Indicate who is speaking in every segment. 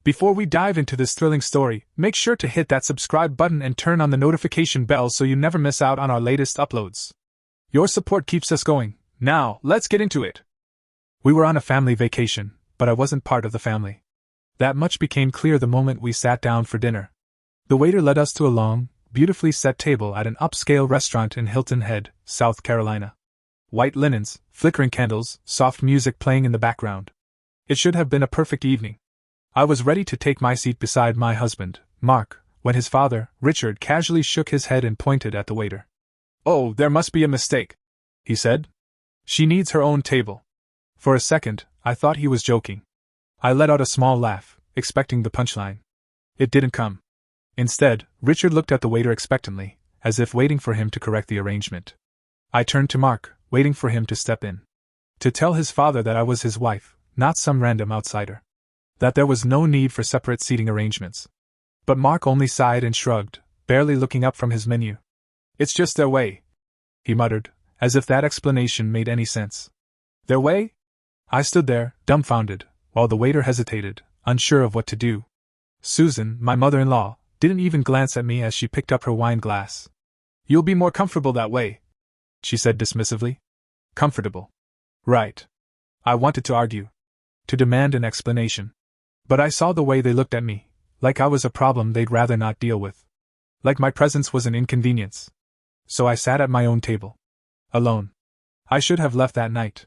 Speaker 1: Before we dive into this thrilling story, make sure to hit that subscribe button and turn on the notification bell so you never miss out on our latest uploads. Your support keeps us going. Now, let's get into it. We were on a family vacation, but I wasn't part of the family. That much became clear the moment we sat down for dinner. The waiter led us to a long, beautifully set table at an upscale restaurant in Hilton Head, South Carolina. White linens, flickering candles, soft music playing in the background. It should have been a perfect evening. I was ready to take my seat beside my husband, Mark, when his father, Richard, casually shook his head and pointed at the waiter. "Oh, there must be a mistake," he said. "She needs her own table." For a second, I thought he was joking. I let out a small laugh, expecting the punchline. It didn't come. Instead, Richard looked at the waiter expectantly, as if waiting for him to correct the arrangement. I turned to Mark, waiting for him to step in. To tell his father that I was his wife, not some random outsider. That there was no need for separate seating arrangements. But Mark only sighed and shrugged, barely looking up from his menu. "It's just their way," he muttered, as if that explanation made any sense. "Their way?" I stood there, dumbfounded, while the waiter hesitated, unsure of what to do. Susan, my mother-in-law, didn't even glance at me as she picked up her wine glass. "You'll be more comfortable that way," she said dismissively. Comfortable. Right. I wanted to argue. To demand an explanation. But I saw the way they looked at me, like I was a problem they'd rather not deal with. Like my presence was an inconvenience. So I sat at my own table. Alone. I should have left that night.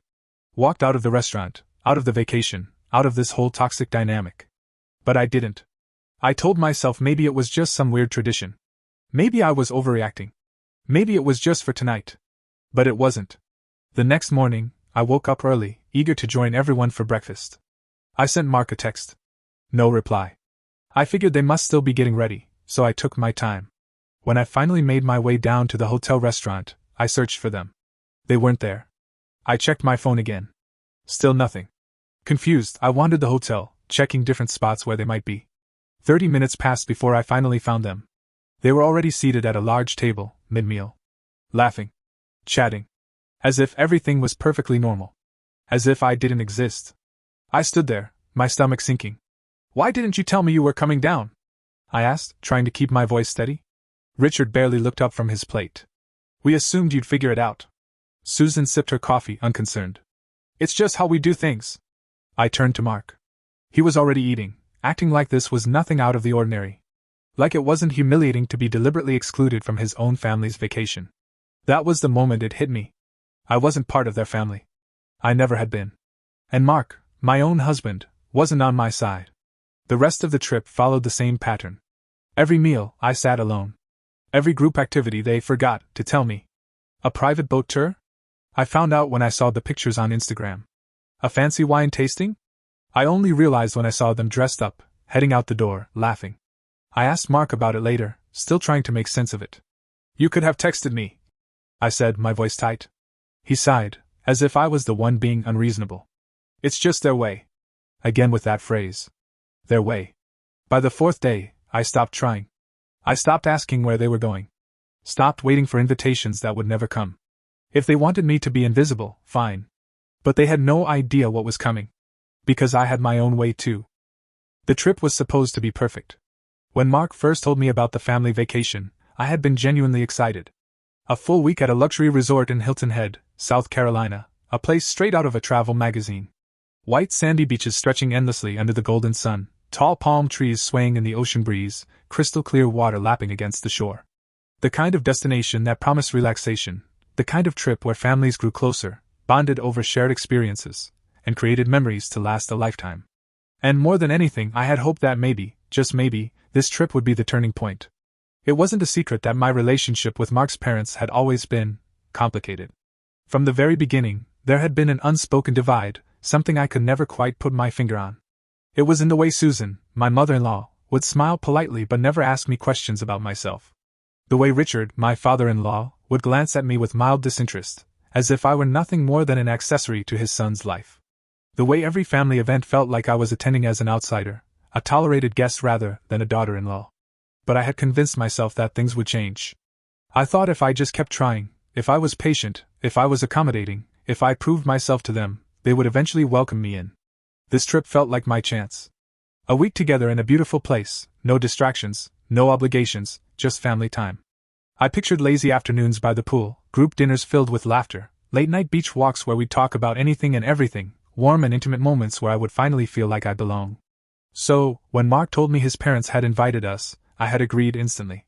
Speaker 1: Walked out of the restaurant, out of the vacation, out of this whole toxic dynamic. But I didn't. I told myself maybe it was just some weird tradition. Maybe I was overreacting. Maybe it was just for tonight. But it wasn't. The next morning, I woke up early, eager to join everyone for breakfast. I sent Mark a text. No reply. I figured they must still be getting ready, so I took my time. When I finally made my way down to the hotel restaurant, I searched for them. They weren't there. I checked my phone again. Still nothing. Confused, I wandered the hotel, checking different spots where they might be. 30 minutes passed before I finally found them. They were already seated at a large table, mid-meal. Laughing. Chatting. As if everything was perfectly normal. As if I didn't exist. I stood there, my stomach sinking. "Why didn't you tell me you were coming down?" I asked, trying to keep my voice steady. Richard barely looked up from his plate. "We assumed you'd figure it out." Susan sipped her coffee, unconcerned. "It's just how we do things." I turned to Mark. He was already eating, acting like this was nothing out of the ordinary. Like it wasn't humiliating to be deliberately excluded from his own family's vacation. That was the moment it hit me. I wasn't part of their family. I never had been. And Mark, my own husband, wasn't on my side. The rest of the trip followed the same pattern. Every meal, I sat alone. Every group activity they forgot to tell me. A private boat tour? I found out when I saw the pictures on Instagram. A fancy wine tasting? I only realized when I saw them dressed up, heading out the door, laughing. I asked Mark about it later, still trying to make sense of it. "You could have texted me," I said, my voice tight. He sighed, as if I was the one being unreasonable. "It's just their way." Again with that phrase. Their way. By the fourth day, I stopped trying. I stopped asking where they were going. Stopped waiting for invitations that would never come. If they wanted me to be invisible, fine. But they had no idea what was coming. Because I had my own way too. The trip was supposed to be perfect. When Mark first told me about the family vacation, I had been genuinely excited. A full week at a luxury resort in Hilton Head, South Carolina, a place straight out of a travel magazine. White sandy beaches stretching endlessly under the golden sun, tall palm trees swaying in the ocean breeze, crystal clear water lapping against the shore. The kind of destination that promised relaxation, the kind of trip where families grew closer, bonded over shared experiences, and created memories to last a lifetime. And more than anything, I had hoped that maybe, just maybe, this trip would be the turning point. It wasn't a secret that my relationship with Mark's parents had always been complicated. From the very beginning, there had been an unspoken divide, something I could never quite put my finger on. It was in the way Susan, my mother-in-law, would smile politely but never ask me questions about myself. The way Richard, my father-in-law, would glance at me with mild disinterest, as if I were nothing more than an accessory to his son's life. The way every family event felt like I was attending as an outsider, a tolerated guest rather than a daughter-in-law. But I had convinced myself that things would change. I thought if I just kept trying, if I was patient, if I was accommodating, if I proved myself to them, they would eventually welcome me in. This trip felt like my chance. A week together in a beautiful place, no distractions, no obligations, just family time. I pictured lazy afternoons by the pool, group dinners filled with laughter, late-night beach walks where we'd talk about anything and everything, warm and intimate moments where I would finally feel like I belong. So, when Mark told me his parents had invited us, I had agreed instantly.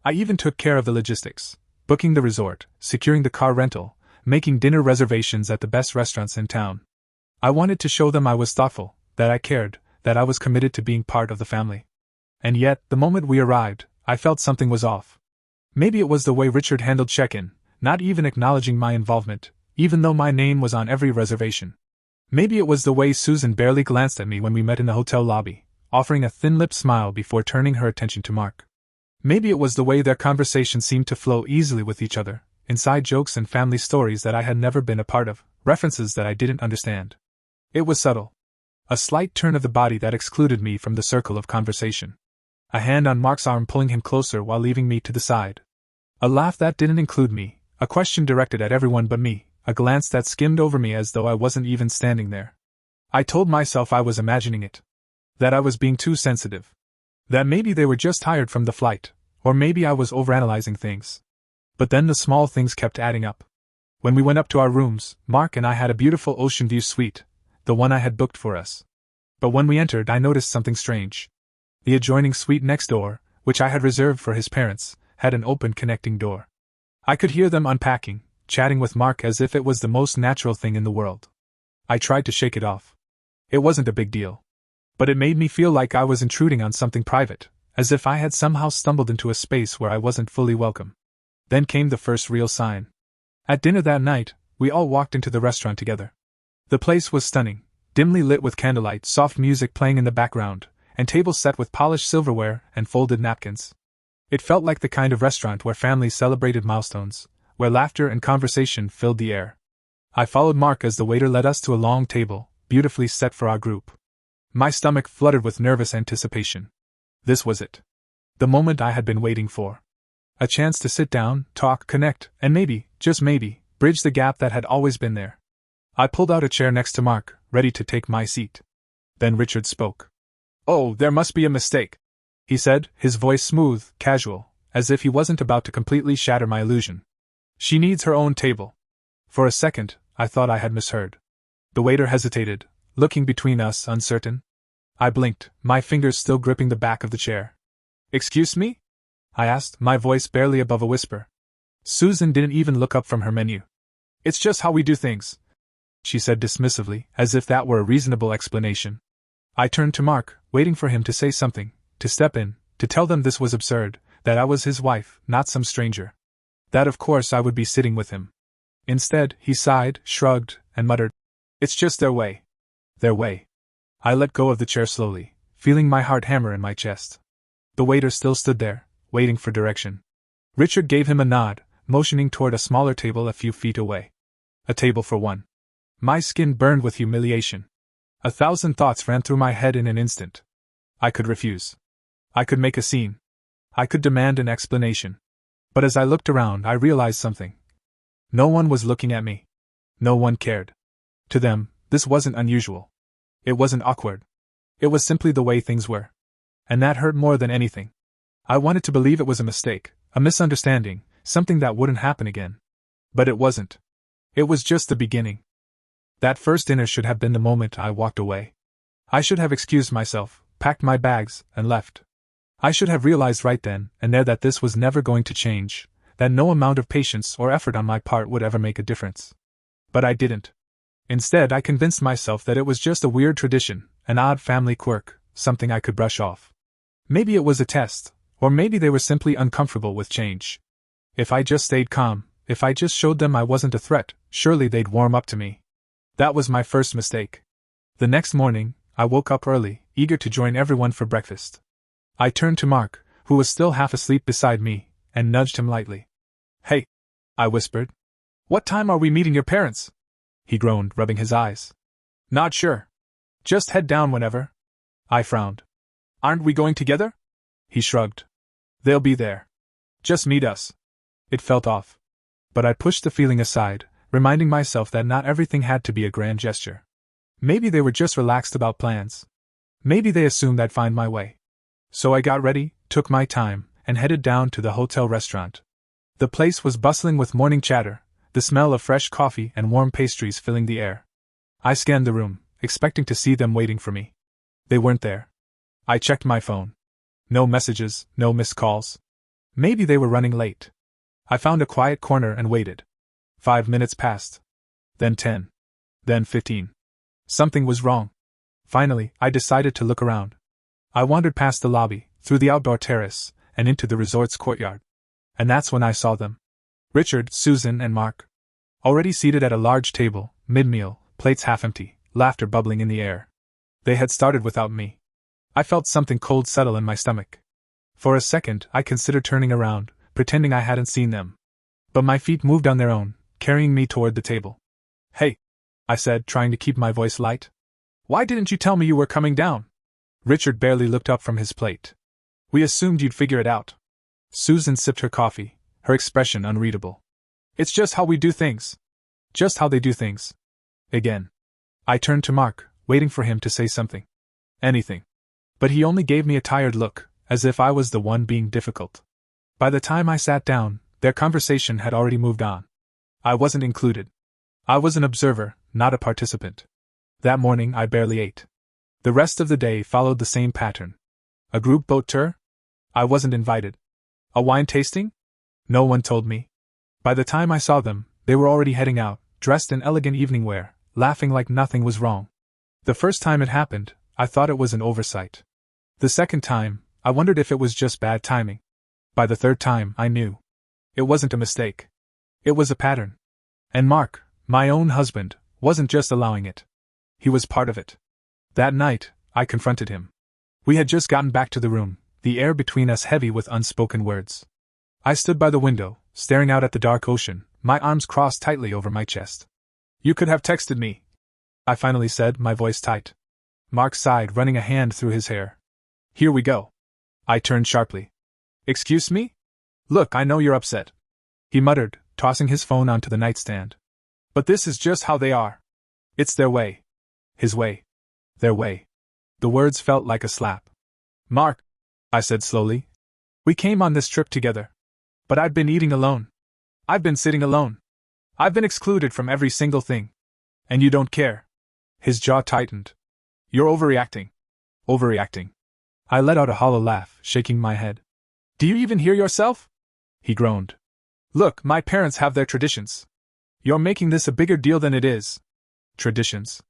Speaker 1: I even took care of the logistics, booking the resort, securing the car rental, making dinner reservations at the best restaurants in town. I wanted to show them I was thoughtful, that I cared, that I was committed to being part of the family. And yet, the moment we arrived, I felt something was off. Maybe it was the way Richard handled check-in, not even acknowledging my involvement, even though my name was on every reservation. Maybe it was the way Susan barely glanced at me when we met in the hotel lobby, offering a thin-lipped smile before turning her attention to Mark. Maybe it was the way their conversation seemed to flow easily with each other, inside jokes and family stories that I had never been a part of, references that I didn't understand. It was subtle. A slight turn of the body that excluded me from the circle of conversation. A hand on Mark's arm pulling him closer while leaving me to the side. A laugh that didn't include me, a question directed at everyone but me, a glance that skimmed over me as though I wasn't even standing there. I told myself I was imagining it. That I was being too sensitive. That maybe they were just tired from the flight, or maybe I was overanalyzing things. But then the small things kept adding up. When we went up to our rooms, Mark and I had a beautiful ocean view suite, the one I had booked for us. But when we entered, I noticed something strange. The adjoining suite next door, which I had reserved for his parents, had an open connecting door. I could hear them unpacking, chatting with Mark as if it was the most natural thing in the world. I tried to shake it off. It wasn't a big deal. But it made me feel like I was intruding on something private, as if I had somehow stumbled into a space where I wasn't fully welcome. Then came the first real sign. At dinner that night, we all walked into the restaurant together. The place was stunning, dimly lit with candlelight, soft music playing in the background, and tables set with polished silverware and folded napkins. It felt like the kind of restaurant where families celebrated milestones, where laughter and conversation filled the air. I followed Mark as the waiter led us to a long table, beautifully set for our group. My stomach fluttered with nervous anticipation. This was it. The moment I had been waiting for. A chance to sit down, talk, connect, and maybe, just maybe, bridge the gap that had always been there. I pulled out a chair next to Mark, ready to take my seat. Then Richard spoke. "Oh, there must be a mistake," he said, his voice smooth, casual, as if he wasn't about to completely shatter my illusion. "She needs her own table." For a second, I thought I had misheard. The waiter hesitated, looking between us, uncertain. I blinked, my fingers still gripping the back of the chair. "Excuse me?" I asked, my voice barely above a whisper. Susan didn't even look up from her menu. "It's just how we do things," she said dismissively, as if that were a reasonable explanation. I turned to Mark, waiting for him to say something, to step in, to tell them this was absurd, that I was his wife, not some stranger. That of course I would be sitting with him. Instead, he sighed, shrugged, and muttered, "It's just their way." Their way. I let go of the chair slowly, feeling my heart hammer in my chest. The waiter still stood there, waiting for direction. Richard gave him a nod, motioning toward a smaller table a few feet away. A table for one. My skin burned with humiliation. 1,000 thoughts ran through my head in an instant. I could refuse. I could make a scene. I could demand an explanation. But as I looked around, I realized something. No one was looking at me. No one cared. To them, this wasn't unusual. It wasn't awkward. It was simply the way things were. And that hurt more than anything. I wanted to believe it was a mistake, a misunderstanding, something that wouldn't happen again. But it wasn't. It was just the beginning. That first dinner should have been the moment I walked away. I should have excused myself, packed my bags, and left. I should have realized right then and there that this was never going to change, that no amount of patience or effort on my part would ever make a difference. But I didn't. Instead, I convinced myself that it was just a weird tradition, an odd family quirk, something I could brush off. Maybe it was a test, or maybe they were simply uncomfortable with change. If I just stayed calm, if I just showed them I wasn't a threat, surely they'd warm up to me. That was my first mistake. The next morning, I woke up early, eager to join everyone for breakfast. I turned to Mark, who was still half asleep beside me, and nudged him lightly. "Hey," I whispered. "What time are we meeting your parents?" He groaned, rubbing his eyes. "Not sure. Just head down whenever." I frowned. "Aren't we going together?" He shrugged. "They'll be there. Just meet us." It felt off. But I pushed the feeling aside, reminding myself that not everything had to be a grand gesture. Maybe they were just relaxed about plans. Maybe they assumed I'd find my way. So I got ready, took my time, and headed down to the hotel restaurant. The place was bustling with morning chatter, the smell of fresh coffee and warm pastries filling the air. I scanned the room, expecting to see them waiting for me. They weren't there. I checked my phone. No messages, no missed calls. Maybe they were running late. I found a quiet corner and waited. 5 minutes passed. Then 10. Then 15. Something was wrong. Finally, I decided to look around. I wandered past the lobby, through the outdoor terrace, and into the resort's courtyard. And that's when I saw them. Richard, Susan, and Mark. Already seated at a large table, mid-meal, plates half empty, laughter bubbling in the air. They had started without me. I felt something cold settle in my stomach. For a second, I considered turning around, pretending I hadn't seen them. But my feet moved on their own, carrying me toward the table. "Hey," I said, trying to keep my voice light. "Why didn't you tell me you were coming down?" Richard barely looked up from his plate. "We assumed you'd figure it out." Susan sipped her coffee, her expression unreadable. "It's just how we do things. Just how they do things." Again. I turned to Mark, waiting for him to say something. Anything. But he only gave me a tired look, as if I was the one being difficult. By the time I sat down, their conversation had already moved on. I wasn't included. I was an observer, not a participant. That morning I barely ate. The rest of the day followed the same pattern. A group boat tour? I wasn't invited. A wine tasting? No one told me. By the time I saw them, they were already heading out, dressed in elegant evening wear, laughing like nothing was wrong. The first time it happened, I thought it was an oversight. The second time, I wondered if it was just bad timing. By the third time, I knew. It wasn't a mistake. It was a pattern. And Mark, my own husband, wasn't just allowing it. He was part of it. That night, I confronted him. We had just gotten back to the room, the air between us heavy with unspoken words. I stood by the window, staring out at the dark ocean, my arms crossed tightly over my chest. "You could have texted me," I finally said, my voice tight. Mark sighed, running a hand through his hair. "Here we go." I turned sharply. "Excuse me? Look, I know you're upset," he muttered, tossing his phone onto the nightstand. "But this is just how they are. It's their way. His way. Their way." The words felt like a slap. "Mark," I said slowly, "we came on this trip together. But I've been eating alone. I've been sitting alone. I've been excluded from every single thing. And you don't care." His jaw tightened. "You're overreacting." "Overreacting." I let out a hollow laugh, shaking my head. "Do you even hear yourself?" He groaned. "Look, my parents have their traditions. You're making this a bigger deal than it is." Traditions.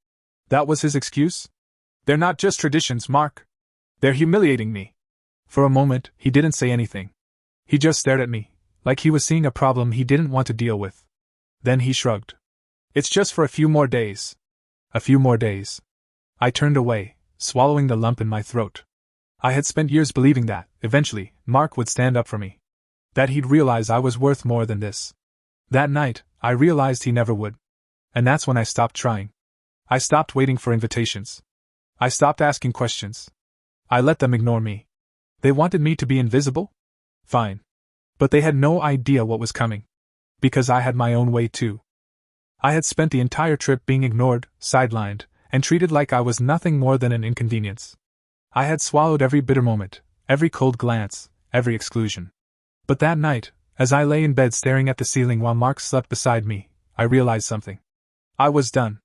Speaker 1: That was his excuse? "They're not just traditions, Mark. They're humiliating me." For a moment, he didn't say anything. He just stared at me, like he was seeing a problem he didn't want to deal with. Then he shrugged. "It's just for a few more days." A few more days. I turned away, swallowing the lump in my throat. I had spent years believing that, eventually, Mark would stand up for me. That he'd realize I was worth more than this. That night, I realized he never would. And that's when I stopped trying. I stopped waiting for invitations. I stopped asking questions. I let them ignore me. They wanted me to be invisible? Fine. But they had no idea what was coming. Because I had my own way too. I had spent the entire trip being ignored, sidelined, and treated like I was nothing more than an inconvenience. I had swallowed every bitter moment, every cold glance, every exclusion. But that night, as I lay in bed staring at the ceiling while Mark slept beside me, I realized something. I was done.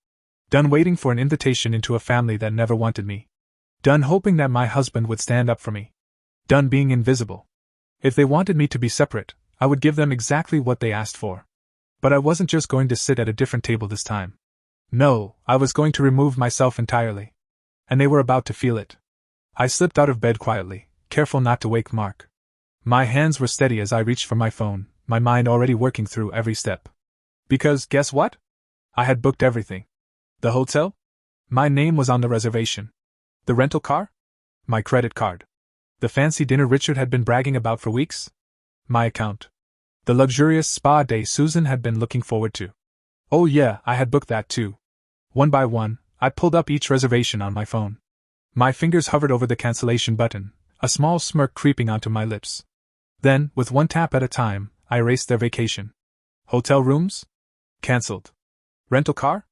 Speaker 1: Done waiting for an invitation into a family that never wanted me. Done hoping that my husband would stand up for me. Done being invisible. If they wanted me to be separate, I would give them exactly what they asked for. But I wasn't just going to sit at a different table this time. No, I was going to remove myself entirely. And they were about to feel it. I slipped out of bed quietly, careful not to wake Mark. My hands were steady as I reached for my phone, my mind already working through every step. Because, guess what? I had booked everything. The hotel? My name was on the reservation. The rental car? My credit card. The fancy dinner Richard had been bragging about for weeks? My account. The luxurious spa day Susan had been looking forward to. Oh yeah, I had booked that too. One by one, I pulled up each reservation on my phone. My fingers hovered over the cancellation button, a small smirk creeping onto my lips. Then, with one tap at a time, I erased their vacation. Hotel rooms? Cancelled. Rental car?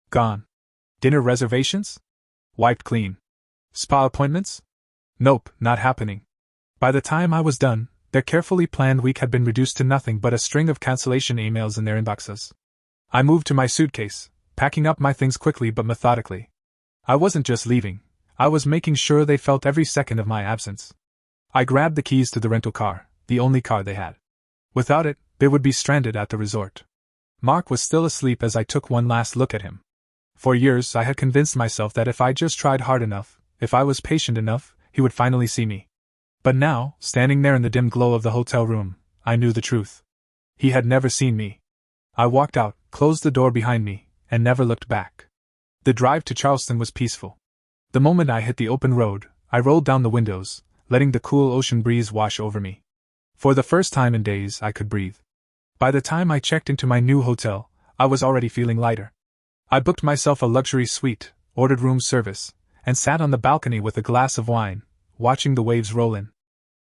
Speaker 1: Gone. Dinner reservations? Wiped clean. Spa appointments? Nope, not happening. By the time I was done, their carefully planned week had been reduced to nothing but a string of cancellation emails in their inboxes. I moved to my suitcase, packing up my things quickly but methodically. I wasn't just leaving, I was making sure they felt every second of my absence. I grabbed the keys to the rental car, the only car they had. Without it, they would be stranded at the resort. Mark was still asleep as I took one last look at him. For years I had convinced myself that if I just tried hard enough, if I was patient enough, he would finally see me. But now, standing there in the dim glow of the hotel room, I knew the truth. He had never seen me. I walked out, closed the door behind me, and never looked back. The drive to Charleston was peaceful. The moment I hit the open road, I rolled down the windows, letting the cool ocean breeze wash over me. For the first time in days, I could breathe. By the time I checked into my new hotel, I was already feeling lighter. I booked myself a luxury suite, ordered room service, and sat on the balcony with a glass of wine, watching the waves roll in.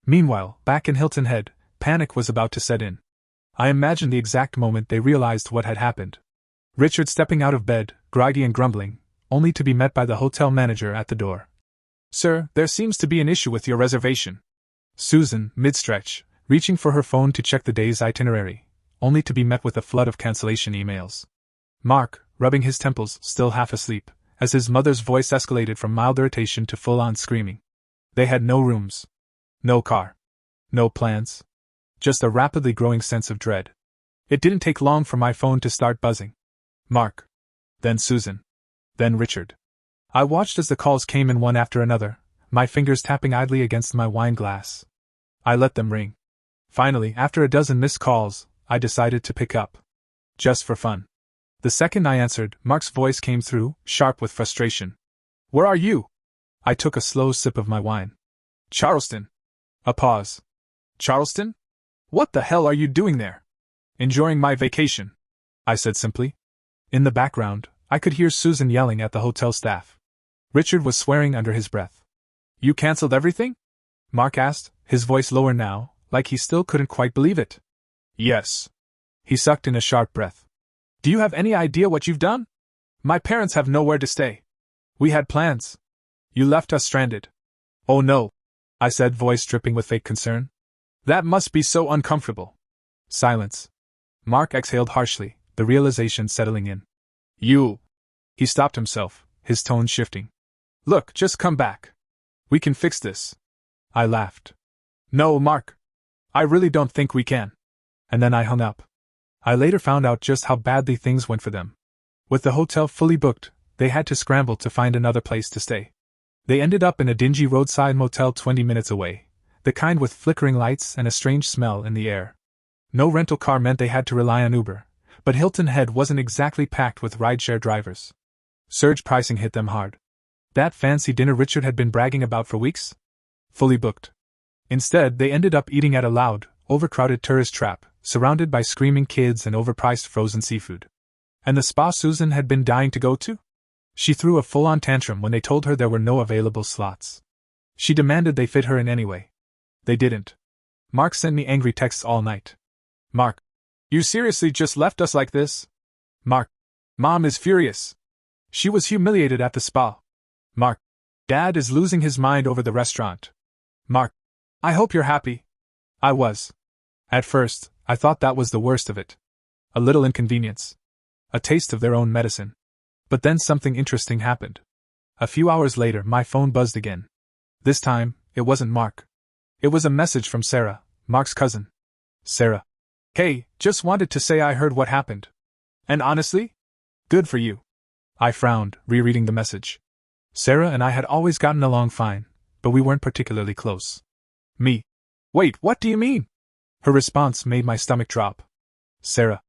Speaker 1: Meanwhile, back in Hilton Head, panic was about to set in. I imagined the exact moment they realized what had happened. Richard stepping out of bed, groggy and grumbling, only to be met by the hotel manager at the door. "Sir, there seems to be an issue with your reservation." Susan, mid-stretch, reaching for her phone to check the day's itinerary, only to be met with a flood of cancellation emails. Mark, rubbing his temples, still half asleep, as his mother's voice escalated from mild irritation to full-on screaming. They had no rooms. No car. No plans. Just a rapidly growing sense of dread. It didn't take long for my phone to start buzzing. Mark. Then Susan. Then Richard. I watched as the calls came in one after another, my fingers tapping idly against my wine glass. I let them ring. Finally, after a dozen missed calls, I decided to pick up. Just for fun. The second I answered, Mark's voice came through, sharp with frustration. "Where are you?" I took a slow sip of my wine. "Charleston." A pause. "Charleston? What the hell are you doing there?" "Enjoying my vacation," I said simply. In the background, I could hear Susan yelling at the hotel staff. Richard was swearing under his breath. "You canceled everything?" Mark asked, his voice lower now, like he still couldn't quite believe it. "Yes." He sucked in a sharp breath. "Do you have any idea what you've done? My parents have nowhere to stay. We had plans. You left us stranded." "Oh no," I said, voice dripping with fake concern. "That must be so uncomfortable." Silence. Mark exhaled harshly, the realization settling in. "You." He stopped himself, his tone shifting. "Look, just come back. We can fix this." I laughed. "No, Mark. I really don't think we can." And then I hung up. I later found out just how badly things went for them. With the hotel fully booked, they had to scramble to find another place to stay. They ended up in a dingy roadside motel 20 minutes away, the kind with flickering lights and a strange smell in the air. No rental car meant they had to rely on Uber, but Hilton Head wasn't exactly packed with rideshare drivers. Surge pricing hit them hard. That fancy dinner Richard had been bragging about for weeks? Fully booked. Instead, they ended up eating at a loud, overcrowded tourist trap, surrounded by screaming kids and overpriced frozen seafood. And the spa Susan had been dying to go to? She threw a full-on tantrum when they told her there were no available slots. She demanded they fit her in anyway. They didn't. Mark sent me angry texts all night. "Mark, you seriously just left us like this?" "Mark, Mom is furious. She was humiliated at the spa." "Mark, Dad is losing his mind over the restaurant." "Mark, I hope you're happy." I was. At first, I thought that was the worst of it. A little inconvenience. A taste of their own medicine. But then something interesting happened. A few hours later, my phone buzzed again. This time, it wasn't Mark. It was a message from Sarah, Mark's cousin. "Sarah. Hey, just wanted to say I heard what happened. And honestly? Good for you." I frowned, rereading the message. Sarah and I had always gotten along fine, but we weren't particularly close. Me. "Wait, what do you mean?" Her response made my stomach drop. "Sarah.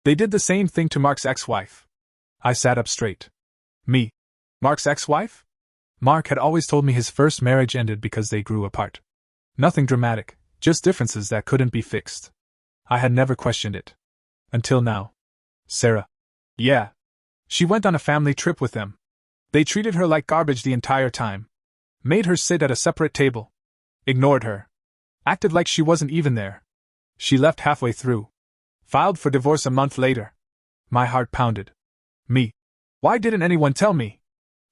Speaker 1: They did the same thing to Mark's ex-wife." I sat up straight. "Me. Mark's ex-wife?" Mark had always told me his first marriage ended because they grew apart. Nothing dramatic, just differences that couldn't be fixed. I had never questioned it. Until now. "Sarah. Yeah. She went on a family trip with them. They treated her like garbage the entire time. Made her sit at a separate table. Ignored her. Acted like she wasn't even there. She left halfway through. Filed for divorce a month later." My heart pounded. "Me. Why didn't anyone tell me?"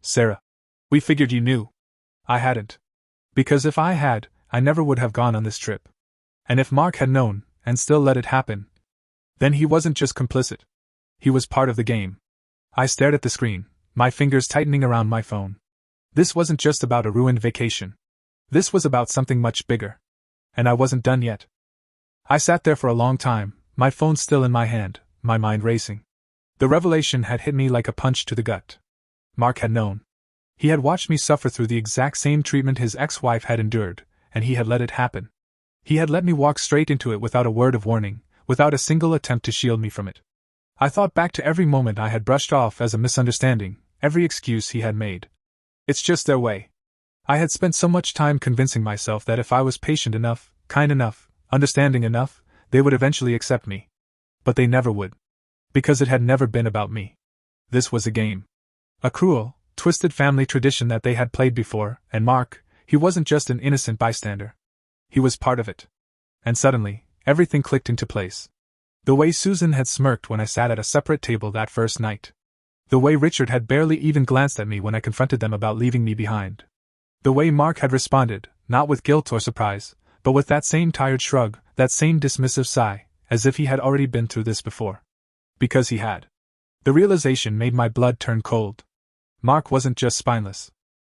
Speaker 1: "Sarah. We figured you knew." I hadn't. Because if I had, I never would have gone on this trip. And if Mark had known, and still let it happen, then he wasn't just complicit. He was part of the game. I stared at the screen, my fingers tightening around my phone. This wasn't just about a ruined vacation. This was about something much bigger. And I wasn't done yet. I sat there for a long time, my phone still in my hand, my mind racing. The revelation had hit me like a punch to the gut. Mark had known. He had watched me suffer through the exact same treatment his ex-wife had endured, and he had let it happen. He had let me walk straight into it without a word of warning, without a single attempt to shield me from it. I thought back to every moment I had brushed off as a misunderstanding, every excuse he had made. It's just their way. I had spent so much time convincing myself that if I was patient enough, kind enough, understanding enough, they would eventually accept me. But they never would. Because it had never been about me. This was a game. A cruel, twisted family tradition that they had played before, and Mark, he wasn't just an innocent bystander. He was part of it. And suddenly, everything clicked into place. The way Susan had smirked when I sat at a separate table that first night. The way Richard had barely even glanced at me when I confronted them about leaving me behind. The way Mark had responded, not with guilt or surprise, but with that same tired shrug, that same dismissive sigh, as if he had already been through this before. Because he had. The realization made my blood turn cold. Mark wasn't just spineless.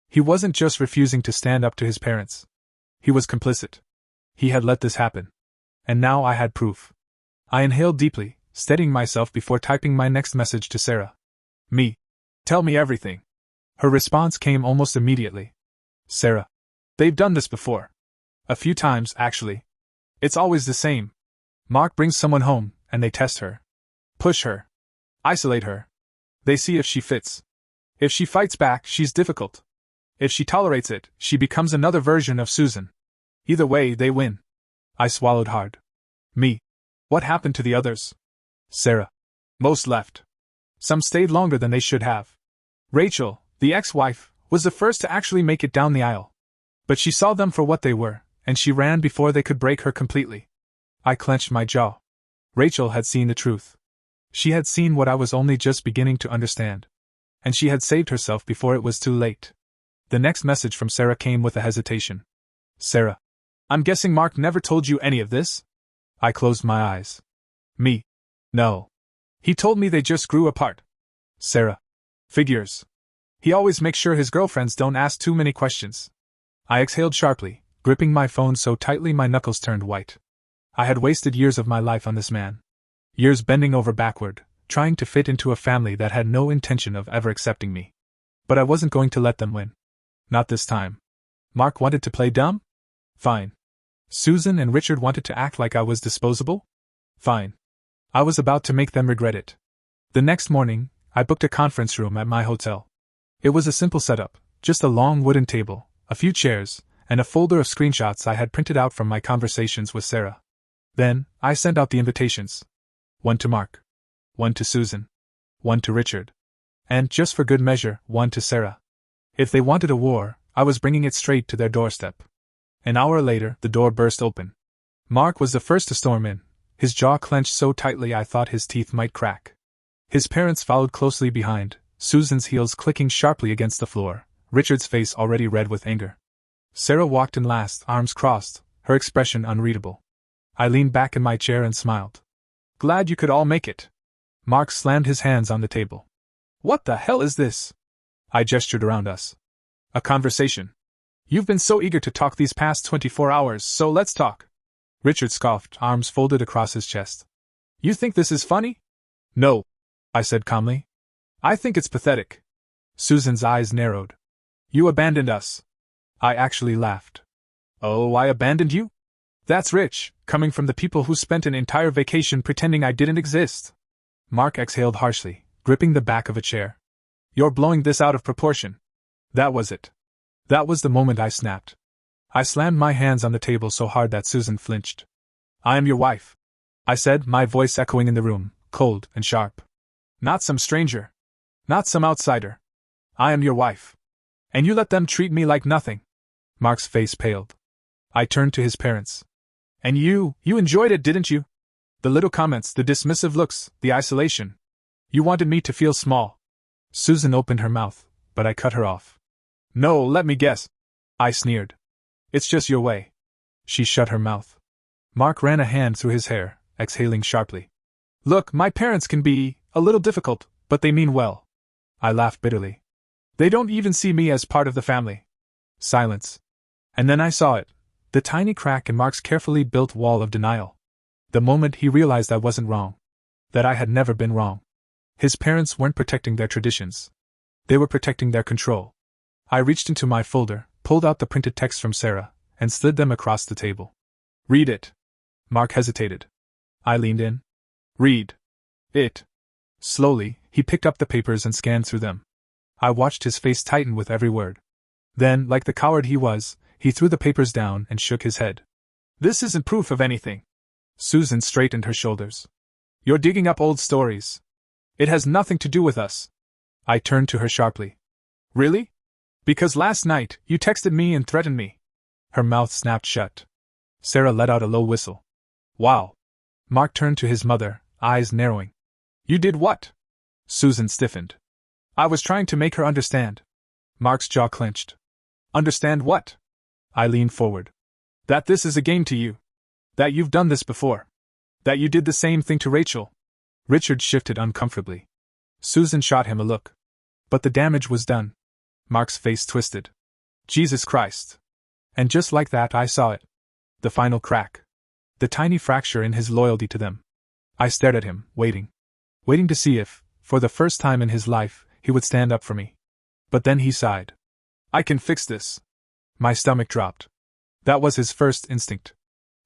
Speaker 1: He wasn't just refusing to stand up to his parents. He was complicit. He had let this happen. And now I had proof. I inhaled deeply, steadying myself before typing my next message to Sarah. Me. Tell me everything. Her response came almost immediately. Sarah. They've done this before. A few times, actually. It's always the same. Mark brings someone home, and they test her. Push her. Isolate her. They see if she fits. If she fights back, she's difficult. If she tolerates it, she becomes another version of Susan. Either way, they win. I swallowed hard. Me. What happened to the others? Sarah. Most left. Some stayed longer than they should have. Rachel, the ex-wife, was the first to actually make it down the aisle. But she saw them for what they were, and she ran before they could break her completely. I clenched my jaw. Rachel had seen the truth. She had seen what I was only just beginning to understand. And she had saved herself before it was too late. The next message from Sarah came with a hesitation. Sarah. I'm guessing Mark never told you any of this? I closed my eyes. Me. No. He told me they just grew apart. Sarah. Figures. He always makes sure his girlfriends don't ask too many questions. I exhaled sharply, gripping my phone so tightly my knuckles turned white. I had wasted years of my life on this man. Years bending over backward, trying to fit into a family that had no intention of ever accepting me. But I wasn't going to let them win. Not this time. Mark wanted to play dumb? Fine. Susan and Richard wanted to act like I was disposable? Fine. I was about to make them regret it. The next morning, I booked a conference room at my hotel. It was a simple setup, just a long wooden table, a few chairs, and a folder of screenshots I had printed out from my conversations with Sarah. Then, I sent out the invitations. One to Mark. One to Susan. One to Richard. And, just for good measure, one to Sarah. If they wanted a war, I was bringing it straight to their doorstep. An hour later, the door burst open. Mark was the first to storm in, his jaw clenched so tightly I thought his teeth might crack. His parents followed closely behind, Susan's heels clicking sharply against the floor, Richard's face already red with anger. Sarah walked in last, arms crossed, her expression unreadable. I leaned back in my chair and smiled. Glad you could all make it. Mark slammed his hands on the table. What the hell is this? I gestured around us. A conversation. You've been so eager to talk these past 24 hours, so let's talk. Richard scoffed, arms folded across his chest. You think this is funny? No, I said calmly. I think it's pathetic. Susan's eyes narrowed. You abandoned us. I actually laughed. Oh, I abandoned you? That's rich, coming from the people who spent an entire vacation pretending I didn't exist. Mark exhaled harshly, gripping the back of a chair. You're blowing this out of proportion. That was it. That was the moment I snapped. I slammed my hands on the table so hard that Susan flinched. I am your wife, I said, my voice echoing in the room, cold and sharp. Not some stranger. Not some outsider. I am your wife. And you let them treat me like nothing. Mark's face paled. I turned to his parents. And you enjoyed it, didn't you? The little comments, the dismissive looks, the isolation. You wanted me to feel small. Susan opened her mouth, but I cut her off. No, let me guess. I sneered. It's just your way. She shut her mouth. Mark ran a hand through his hair, exhaling sharply. Look, my parents can be a little difficult, but they mean well. I laughed bitterly. They don't even see me as part of the family. Silence. And then I saw it, the tiny crack in Mark's carefully built wall of denial. The moment he realized I wasn't wrong. That I had never been wrong. His parents weren't protecting their traditions. They were protecting their control. I reached into my folder, pulled out the printed text from Sarah, and slid them across the table. Read it. Mark hesitated. I leaned in. Read it. Slowly, he picked up the papers and scanned through them. I watched his face tighten with every word. Then, like the coward he was, he threw the papers down and shook his head. This isn't proof of anything. Susan straightened her shoulders. You're digging up old stories. It has nothing to do with us. I turned to her sharply. Really? Because last night, you texted me and threatened me. Her mouth snapped shut. Sarah let out a low whistle. Wow. Mark turned to his mother, eyes narrowing. You did what? Susan stiffened. I was trying to make her understand. Mark's jaw clenched. Understand what? I leaned forward. That this is a game to you. That you've done this before. That you did the same thing to Rachel. Richard shifted uncomfortably. Susan shot him a look. But the damage was done. Mark's face twisted. Jesus Christ. And just like that I saw it. The final crack. The tiny fracture in his loyalty to them. I stared at him, waiting. Waiting to see if, for the first time in his life, he would stand up for me. But then he sighed. I can fix this. My stomach dropped. That was his first instinct.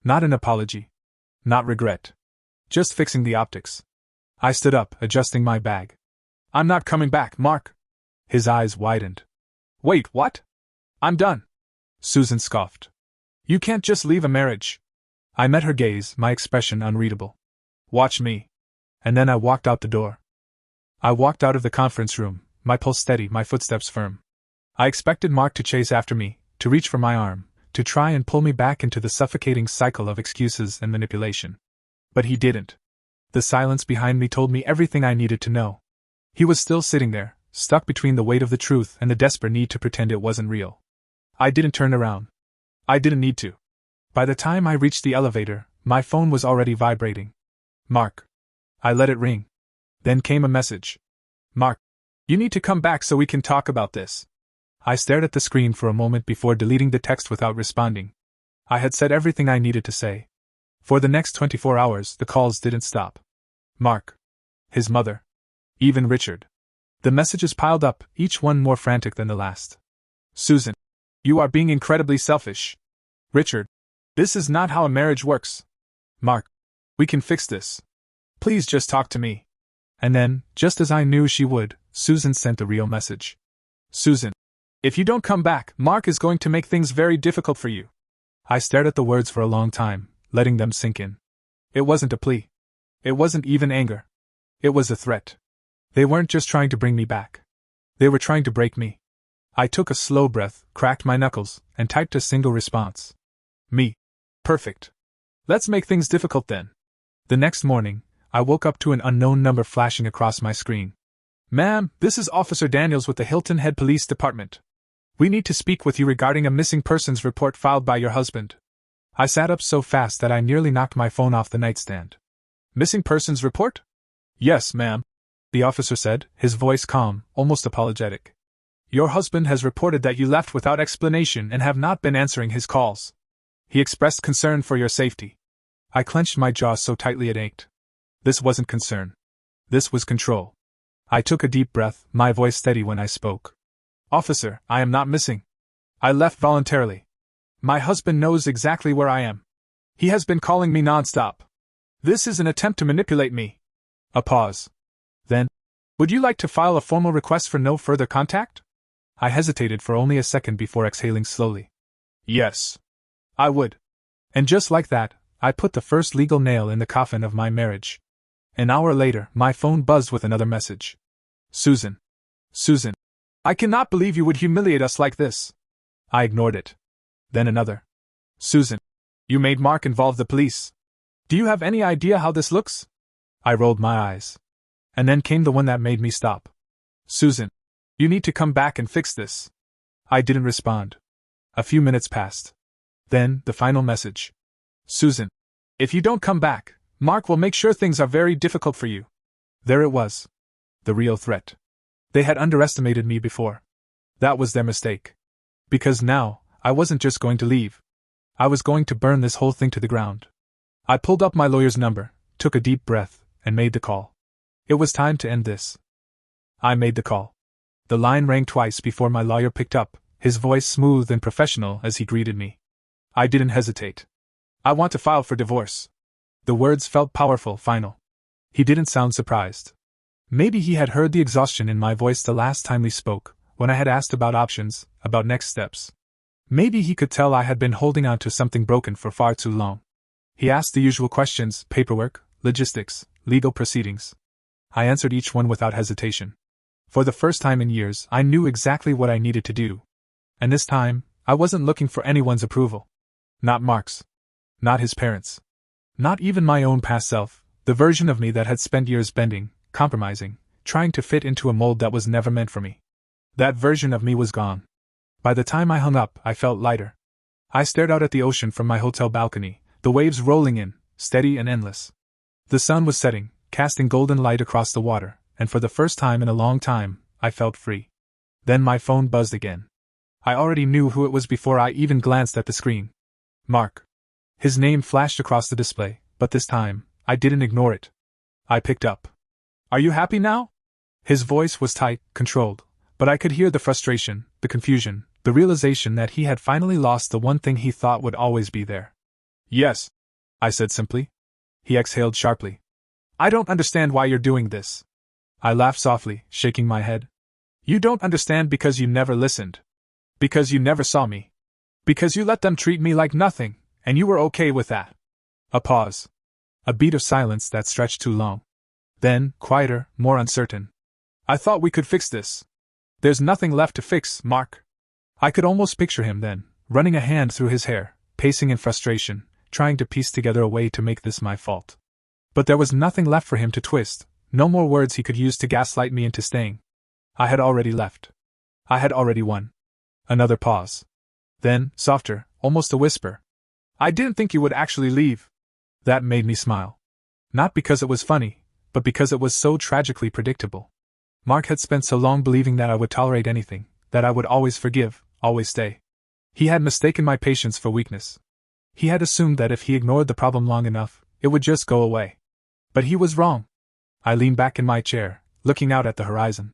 Speaker 1: Not an apology. Not regret. Just fixing the optics. I stood up, adjusting my bag. I'm not coming back, Mark. His eyes widened. Wait, what? I'm done. Susan scoffed. You can't just leave a marriage. I met her gaze, my expression unreadable. Watch me. And then I walked out the door. I walked out of the conference room, my pulse steady, my footsteps firm. I expected Mark to chase after me, to reach for my arm, to try and pull me back into the suffocating cycle of excuses and manipulation. But he didn't. The silence behind me told me everything I needed to know. He was still sitting there, stuck between the weight of the truth and the desperate need to pretend it wasn't real. I didn't turn around. I didn't need to. By the time I reached the elevator, my phone was already vibrating. Mark. I let it ring. Then came a message. Mark. You need to come back so we can talk about this. I stared at the screen for a moment before deleting the text without responding. I had said everything I needed to say. For the next 24 hours, the calls didn't stop. Mark. His mother. Even Richard. The messages piled up, each one more frantic than the last. Susan. You are being incredibly selfish. Richard. This is not how a marriage works. Mark. We can fix this. Please just talk to me. And then, just as I knew she would, Susan sent the real message. Susan. If you don't come back, Mark is going to make things very difficult for you. I stared at the words for a long time, letting them sink in. It wasn't a plea. It wasn't even anger. It was a threat. They weren't just trying to bring me back. They were trying to break me. I took a slow breath, cracked my knuckles, and typed a single response. Me. Perfect. Let's make things difficult then. The next morning, I woke up to an unknown number flashing across my screen. Ma'am, this is Officer Daniels with the Hilton Head Police Department. We need to speak with you regarding a missing persons report filed by your husband. I sat up so fast that I nearly knocked my phone off the nightstand. Missing persons report? Yes, ma'am, the officer said, his voice calm, almost apologetic. Your husband has reported that you left without explanation and have not been answering his calls. He expressed concern for your safety. I clenched my jaw so tightly it ached. This wasn't concern. This was control. I took a deep breath, my voice steady when I spoke. Officer, I am not missing. I left voluntarily. My husband knows exactly where I am. He has been calling me nonstop. This is an attempt to manipulate me. A pause. Then, would you like to file a formal request for no further contact? I hesitated for only a second before exhaling slowly. Yes. I would. And just like that, I put the first legal nail in the coffin of my marriage. An hour later, my phone buzzed with another message. Susan. Susan. I cannot believe you would humiliate us like this. I ignored it. Then another. Susan. You made Mark involve the police. Do you have any idea how this looks? I rolled my eyes. And then came the one that made me stop. Susan. You need to come back and fix this. I didn't respond. A few minutes passed. Then, the final message. Susan. If you don't come back, Mark will make sure things are very difficult for you. There it was. The real threat. They had underestimated me before. That was their mistake. Because now, I wasn't just going to leave. I was going to burn this whole thing to the ground. I pulled up my lawyer's number, took a deep breath, and made the call. It was time to end this. I made the call. The line rang twice before my lawyer picked up, his voice smooth and professional as he greeted me. I didn't hesitate. I want to file for divorce. The words felt powerful, final. He didn't sound surprised. Maybe he had heard the exhaustion in my voice the last time we spoke, when I had asked about options, about next steps. Maybe he could tell I had been holding on to something broken for far too long. He asked the usual questions: paperwork, logistics, legal proceedings. I answered each one without hesitation. For the first time in years, I knew exactly what I needed to do. And this time, I wasn't looking for anyone's approval. Not Mark's. Not his parents'. Not even my own past self, the version of me that had spent years bending, compromising, trying to fit into a mold that was never meant for me. That version of me was gone. By the time I hung up, I felt lighter. I stared out at the ocean from my hotel balcony, the waves rolling in, steady and endless. The sun was setting, casting golden light across the water, and for the first time in a long time, I felt free. Then my phone buzzed again. I already knew who it was before I even glanced at the screen. Mark. His name flashed across the display, but this time, I didn't ignore it. I picked up. Are you happy now? His voice was tight, controlled, but I could hear the frustration, the confusion, the realization that he had finally lost the one thing he thought would always be there. Yes, I said simply. He exhaled sharply. I don't understand why you're doing this. I laughed softly, shaking my head. You don't understand because you never listened. Because you never saw me. Because you let them treat me like nothing, and you were okay with that. A pause. A beat of silence that stretched too long. Then, quieter, more uncertain. I thought we could fix this. There's nothing left to fix, Mark. I could almost picture him then, running a hand through his hair, pacing in frustration, trying to piece together a way to make this my fault. But there was nothing left for him to twist, no more words he could use to gaslight me into staying. I had already left. I had already won. Another pause. Then, softer, almost a whisper. I didn't think you would actually leave. That made me smile. Not because it was funny, but because it was so tragically predictable. Mark had spent so long believing that I would tolerate anything, that I would always forgive, always stay. He had mistaken my patience for weakness. He had assumed that if he ignored the problem long enough, it would just go away. But he was wrong. I leaned back in my chair, looking out at the horizon.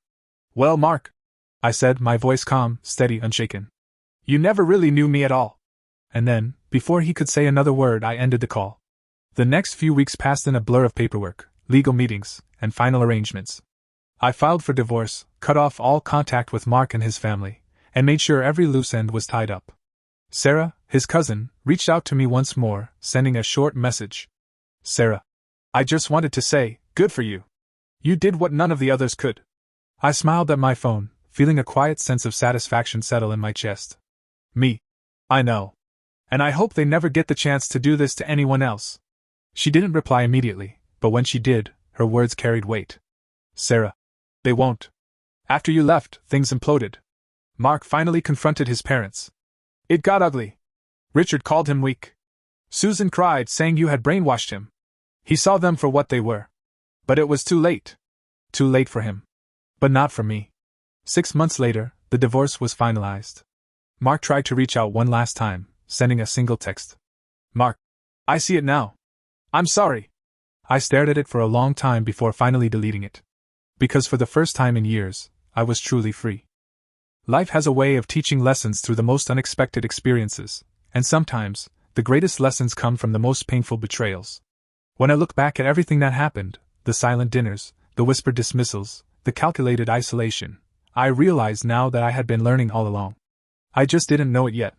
Speaker 1: Well, Mark, I said, my voice calm, steady, unshaken. You never really knew me at all. And then, before he could say another word, I ended the call. The next few weeks passed in a blur of paperwork, legal meetings, and final arrangements. I filed for divorce, cut off all contact with Mark and his family, and made sure every loose end was tied up. Sarah, his cousin, reached out to me once more, sending a short message. Sarah. I just wanted to say, good for you. You did what none of the others could. I smiled at my phone, feeling a quiet sense of satisfaction settle in my chest. Me. I know. And I hope they never get the chance to do this to anyone else. She didn't reply immediately, but when she did, her words carried weight. Sarah. They won't. After you left, things imploded. Mark finally confronted his parents. It got ugly. Richard called him weak. Susan cried, saying you had brainwashed him. He saw them for what they were. But it was too late. Too late for him. But not for me. 6 months later, the divorce was finalized. Mark tried to reach out one last time, sending a single text. Mark. I see it now. I'm sorry. I stared at it for a long time before finally deleting it. Because for the first time in years, I was truly free. Life has a way of teaching lessons through the most unexpected experiences, and sometimes, the greatest lessons come from the most painful betrayals. When I look back at everything that happened, the silent dinners, the whispered dismissals, the calculated isolation, I realize now that I had been learning all along. I just didn't know it yet.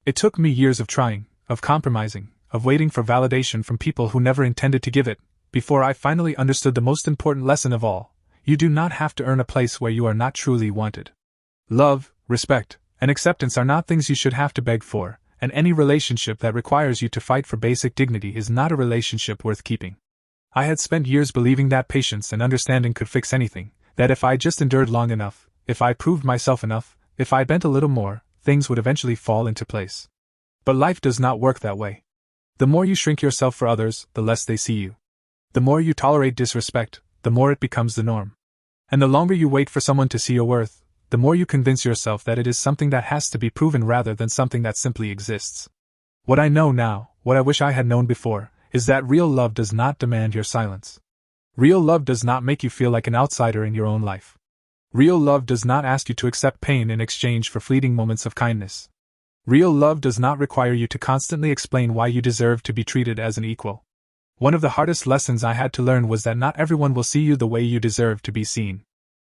Speaker 1: It took me years of trying, of compromising, of waiting for validation from people who never intended to give it, before I finally understood the most important lesson of all. You do not have to earn a place where you are not truly wanted. Love, respect, and acceptance are not things you should have to beg for, and any relationship that requires you to fight for basic dignity is not a relationship worth keeping. I had spent years believing that patience and understanding could fix anything, that if I just endured long enough, if I proved myself enough, if I bent a little more, things would eventually fall into place. But life does not work that way. The more you shrink yourself for others, the less they see you. The more you tolerate disrespect, the more it becomes the norm. And the longer you wait for someone to see your worth, the more you convince yourself that it is something that has to be proven rather than something that simply exists. What I know now, what I wish I had known before, is that real love does not demand your silence. Real love does not make you feel like an outsider in your own life. Real love does not ask you to accept pain in exchange for fleeting moments of kindness. Real love does not require you to constantly explain why you deserve to be treated as an equal. One of the hardest lessons I had to learn was that not everyone will see you the way you deserve to be seen.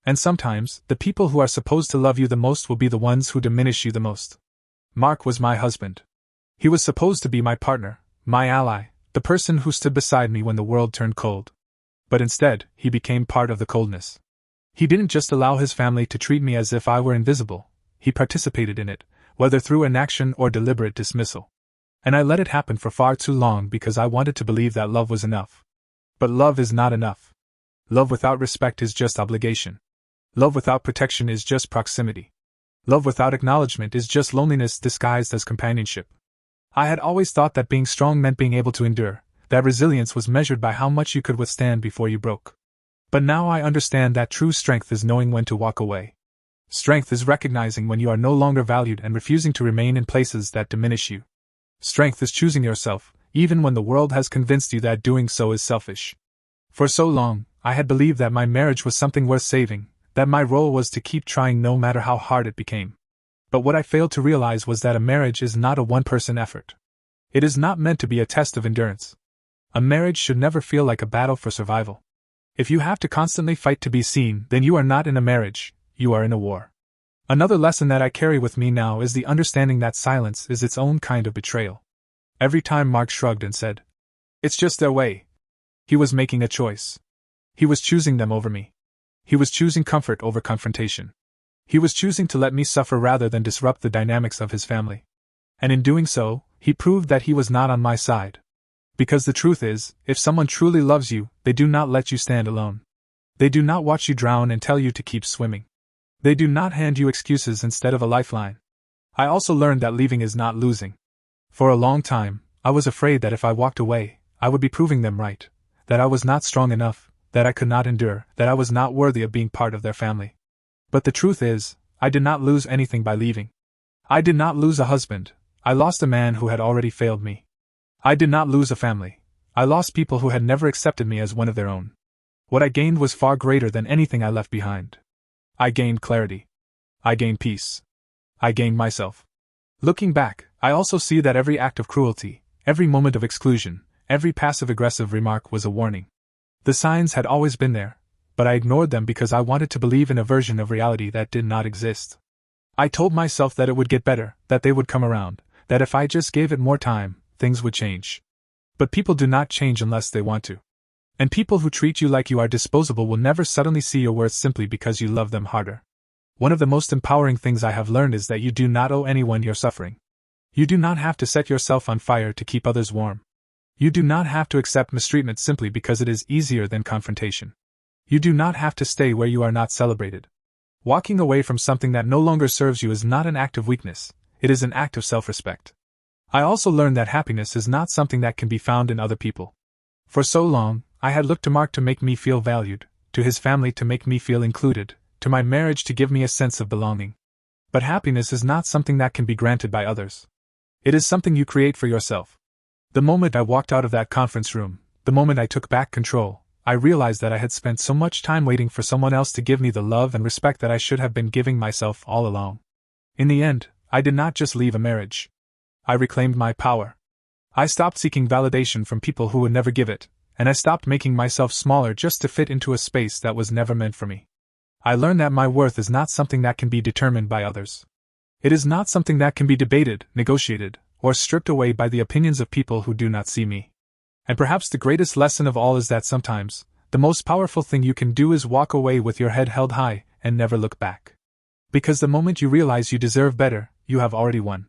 Speaker 1: And sometimes, the people who are supposed to love you the most will be the ones who diminish you the most. Mark was my husband. He was supposed to be my partner, my ally, the person who stood beside me when the world turned cold. But instead, he became part of the coldness. He didn't just allow his family to treat me as if I were invisible, he participated in it, whether through inaction or deliberate dismissal. And I let it happen for far too long because I wanted to believe that love was enough. But love is not enough. Love without respect is just obligation. Love without protection is just proximity. Love without acknowledgement is just loneliness disguised as companionship. I had always thought that being strong meant being able to endure, that resilience was measured by how much you could withstand before you broke. But now I understand that true strength is knowing when to walk away. Strength is recognizing when you are no longer valued and refusing to remain in places that diminish you. Strength is choosing yourself, even when the world has convinced you that doing so is selfish. For so long, I had believed that my marriage was something worth saving, that my role was to keep trying no matter how hard it became. But what I failed to realize was that a marriage is not a one-person effort. It is not meant to be a test of endurance. A marriage should never feel like a battle for survival. If you have to constantly fight to be seen, then you are not in a marriage, you are in a war. Another lesson that I carry with me now is the understanding that silence is its own kind of betrayal. Every time Mark shrugged and said, "It's just their way," he was making a choice. He was choosing them over me. He was choosing comfort over confrontation. He was choosing to let me suffer rather than disrupt the dynamics of his family. And in doing so, he proved that he was not on my side. Because the truth is, if someone truly loves you, they do not let you stand alone. They do not watch you drown and tell you to keep swimming. They do not hand you excuses instead of a lifeline. I also learned that leaving is not losing. For a long time, I was afraid that if I walked away, I would be proving them right, that I was not strong enough, that I could not endure, that I was not worthy of being part of their family. But the truth is, I did not lose anything by leaving. I did not lose a husband, I lost a man who had already failed me. I did not lose a family, I lost people who had never accepted me as one of their own. What I gained was far greater than anything I left behind. I gained clarity. I gained peace. I gained myself. Looking back, I also see that every act of cruelty, every moment of exclusion, every passive-aggressive remark was a warning. The signs had always been there, but I ignored them because I wanted to believe in a version of reality that did not exist. I told myself that it would get better, that they would come around, that if I just gave it more time, things would change. But people do not change unless they want to. And people who treat you like you are disposable will never suddenly see your worth simply because you love them harder. One of the most empowering things I have learned is that you do not owe anyone your suffering. You do not have to set yourself on fire to keep others warm. You do not have to accept mistreatment simply because it is easier than confrontation. You do not have to stay where you are not celebrated. Walking away from something that no longer serves you is not an act of weakness, it is an act of self-respect. I also learned that happiness is not something that can be found in other people. For so long, I had looked to Mark to make me feel valued, to his family to make me feel included, to my marriage to give me a sense of belonging. But happiness is not something that can be granted by others. It is something you create for yourself. The moment I walked out of that conference room, the moment I took back control, I realized that I had spent so much time waiting for someone else to give me the love and respect that I should have been giving myself all along. In the end, I did not just leave a marriage. I reclaimed my power. I stopped seeking validation from people who would never give it, and I stopped making myself smaller just to fit into a space that was never meant for me. I learned that my worth is not something that can be determined by others. It is not something that can be debated, negotiated, or stripped away by the opinions of people who do not see me. And perhaps the greatest lesson of all is that sometimes, the most powerful thing you can do is walk away with your head held high and never look back. Because the moment you realize you deserve better, you have already won.